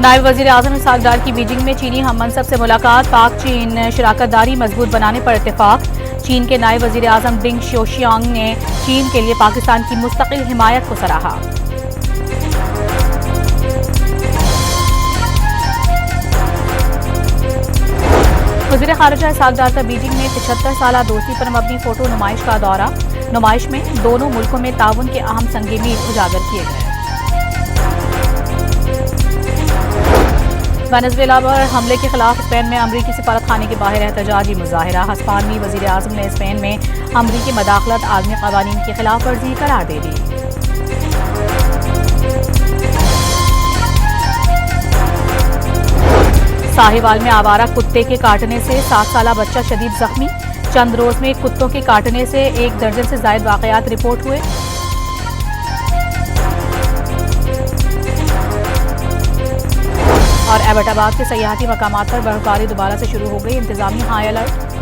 नायब वज़ीर आज़म इसहाक डार की बीजिंग में चीनी हम मनसब से मुलाकात। पाक चीन शराकतदारी मजबूत बनाने पर इत्तेफाक। चीन के नायब वज़ीर आज़म डिंग शियोशियांग ने चीन के लिए पाकिस्तान की मुस्तकिल हिमायत को सराहा। वज़ीर ख़ारिजा इसहाक डार का बीजिंग में 75 साला दोस्ती पर मबनी फोटो नुमाइश का दौरा। नुमाइश में दोनों मुल्कों में ताउन के अहम संग मील उजागर किए गए। वेनेजुएला पर हमले के खिलाफ स्पेन में अमरीकी सिफारत खाने के बाहर एहतजाजी मुजाहिरा। हस्पानवी वज़ीर आज़म ने स्पेन में अमरीकी मदाखलत आलमी क़वानीन की खिलाफ वर्जी करार दे दी। साहिवाल में आवारा कुत्ते के काटने से 7 साला बच्चा शदीद जख्मी। चंद रोज में कुत्तों के काटने से 1 दर्जन से ज्यादा वाकयात रिपोर्ट हुए। और एबटाबाद के सयाहती मकामात पर बर्फबारी दोबारा से शुरू हो गई। इंतजामिया हाई अलर्ट।